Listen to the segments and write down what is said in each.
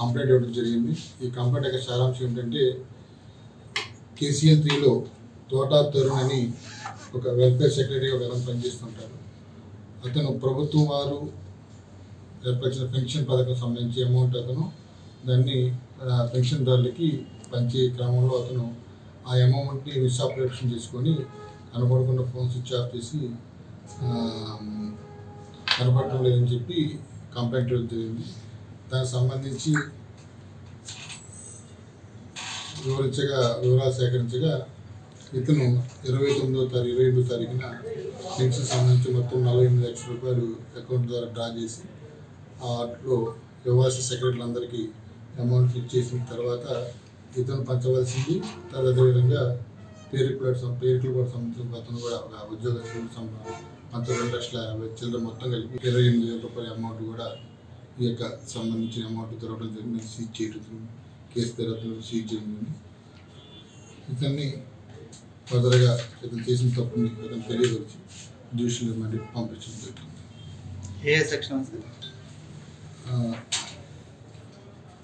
Complaint ఇవ్వడం జరిగింది. ఈ కంప్లైంట్ యొక్క సారాంశం ఏంటంటే KCL 3లో తోటా తరుణ్ అని ఒక వెల్ఫేర్ సెక్రటరీగా ఒక అతను పనిచేస్తుంటాడు. అతను ప్రభుత్వం వారు ఏర్పరిచిన పెన్షన్ పథకం సంబంధించి అమౌంట్ అతను దాన్ని పెన్షన్దారులకి పంచే క్రమంలో అతను ఆ అమౌంట్ని మిస్అప్రియేషన్ చేసుకొని కనపడకుండా ఫోన్ స్విచ్ ఆఫ్ చేసి కనపడటం లేదని చెప్పి కంప్లైంట్ జరిగింది. దానికి సంబంధించి వివరాలు సేకరించగా ఇతను 29వ తారీఖున పెన్షన్ సంబంధించి మొత్తం 48 లక్షల రూపాయలు అకౌంట్ ద్వారా డ్రా చేసి వాటిలో ఇవ్వాల్సిన సెక్రటరీలందరికీ అమౌంట్ ఇచ్చేసిన తర్వాత ఇతను పంచవలసింది. అదేవిధంగా పేరుకులకు సంబంధించిన అతను కూడా ఒక ఉద్యోగస్తులు మొత్తం 2 లక్షల 50 చిల్లర మొత్తం కలిపి 28,000 రూపాయల అమౌంట్ కూడా ఈ యొక్క సంబంధించిన అమౌంట్ దొరకడం జరిగింది. సీజ్ చేయడం కేసు దర్యాప్తు సీజ్ చేయడం ఇతన్ని ఫర్దర్గా ఇతను చేసిన తప్పుని ఇతను తెలియవచ్చి జ్యుడిషియల్ రిమాండ్కి పంపించడం జరుగుతుంది. ఏ సెక్షన్?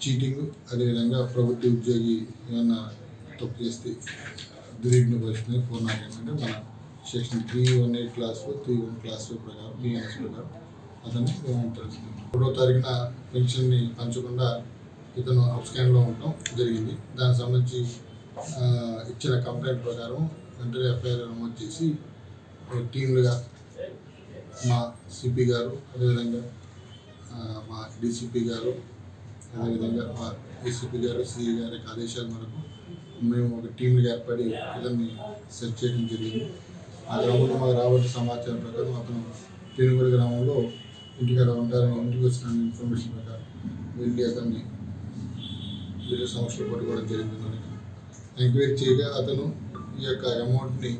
చీటింగ్, అదేవిధంగా ప్రభుత్వ ఉద్యోగి ఏమన్నా తప్పు చేస్తే దుర్విఘ్న పరిస్థితి 4 అంటే మన సెక్షన్ 318 క్లాస్ 3:1 క్లాస్ ప్రకారం BNS ప్రకారం అతన్ని తెలుస్తుంది. 3వ తారీఖున పెన్షన్ని పంచకుండా ఇతను అప్స్కాన్లో ఉండటం జరిగింది. దానికి సంబంధించి ఇచ్చిన కంప్లైంట్ ప్రకారం వెంటనే FIR నమోదు చేసి టీంలుగా మా సిపి గారు, అదేవిధంగా మా DCP గారు, అదేవిధంగా మా ACP గారు, CA గారి ఆదేశాల మేరకు మేము ఒక టీంలుగా ఏర్పడి ఇతన్ని సెర్చ్ చేయడం జరిగింది. ఆ గ్రామంలో మాకు రాబట్టిన సమాచారం ప్రకారం అతను పెనుగోలు గ్రామంలో ఇంటికాడ ఉంటారని ఇంటికి వచ్చిన ఇన్ఫర్మేషన్ ప్రకారం వెళ్ళి అతన్ని వీడియో సమస్యలు పట్టుకోవడం జరిగింది. ఎంక్వైరీ చేయగా అతను ఈ యొక్క అమౌంట్ని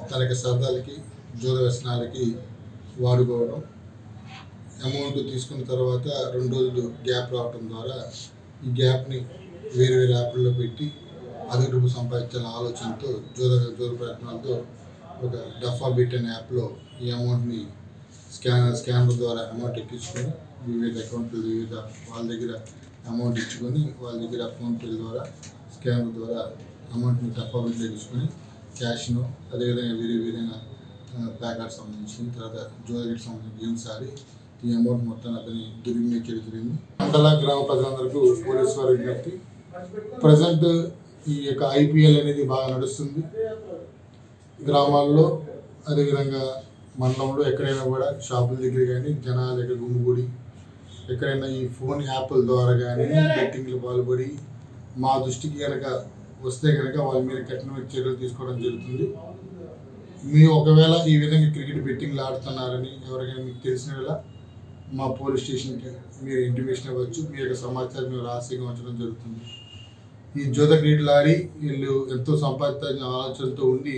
తన యొక్క సరదాలకి, జోద వ్యసనాలకి వాడుకోవడం, అమౌంట్ తీసుకున్న తర్వాత 2 రోజులు గ్యాప్ రావడం ద్వారా ఈ గ్యాప్ని వేరే యాప్ల్లో పెట్టి అధిక డబ్బు సంపాదించాలనే ఆలోచనతో జోద ప్రయత్నాలతో ఒక డఫా బిట్ అనే యాప్లో ఈ అమౌంట్ని స్కానర్ ద్వారా అమౌంట్ ఎక్కించుకొని వివిధ అకౌంట్లు వాళ్ళ దగ్గర అమౌంట్ ఇచ్చుకొని వాళ్ళ దగ్గర ఫోన్పే ద్వారా స్కానర్ ద్వారా అమౌంట్ని డఫా బిట్లో ఎక్కించుకొని క్యాష్ను, అదేవిధంగా విధంగా ప్యాకెట్ సంబంధించి తర్వాత జోదగిరికి సంబంధించి గేమ్స్ ఆడి ఈ అమౌంట్ మొత్తాన్ని అతని దుర్వినియోగం చేయడం జరిగింది. మండల గ్రామ ప్రజలందరికీ పోలీసు వారి విజ్ఞప్తి, ప్రజెంట్ ఈ యొక్క IPL అనేది బాగా నడుస్తుంది గ్రామాల్లో, అదేవిధంగా మండలంలో ఎక్కడైనా కూడా షాపుల దగ్గర కానీ జనాల దగ్గర గుమ్మిగూడి ఎక్కడైనా ఈ ఫోన్ యాప్ల ద్వారా కానీ బెట్టింగ్లు పాల్పడి మా దృష్టికి కనుక వస్తే కనుక వాళ్ళ మీద కఠినమైన చర్యలు తీసుకోవడం జరుగుతుంది. మీరు ఒకవేళ ఈ విధంగా క్రికెట్ బెట్టింగ్లు ఆడుతున్నారని ఎవరికైనా మీకు తెలిసిన మా పోలీస్ స్టేషన్కి మీరు ఇంటిమేషన్ ఇవ్వచ్చు. మీ యొక్క సమాచారం మేము రహస్యంగా ఉంచడం జరుగుతుంది. ఈ జోద క్రీడలు ఆడి వీళ్ళు ఎంతో సంపాదించాలని ఆలోచనతో ఉండి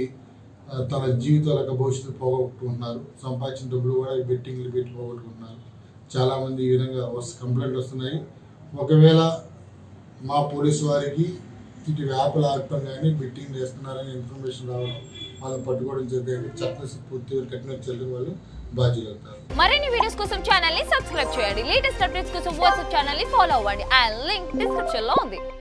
తన జీవితాల యొక్క భవిష్యత్తు పోగొట్టుకుంటున్నారు. సంపాదించిన డబ్బులు కూడా ఈ బెట్టింగ్లు పెట్టి పోగొట్టుకుంటున్నారు. చాలామంది ఈ విధంగా కంప్లైంట్లు వస్తున్నాయి. ఒకవేళ మా పోలీసు వారికి ఇటు వ్యాపార ఆడటం కానీ బెట్టింగ్ చేస్తున్నారని ఇన్ఫర్మేషన్ రావడం, వాళ్ళని పట్టుకోవడం జరిగింది. చట్టం పూర్తిగా కఠిన చర్యలు వాళ్ళు బాధ్యులు అవుతారు. మరిన్ని వీడియోస్ కోసం ఛానల్ ని సబ్స్క్రైబ్ చేయండి. లేటెస్ట్ అప్డేట్స్ కోసం వాట్సాప్ ఛానల్ ని ఫాలో అవ్వండి. ఆ లింక్ డిస్క్రిప్షన్ లో ఉంది.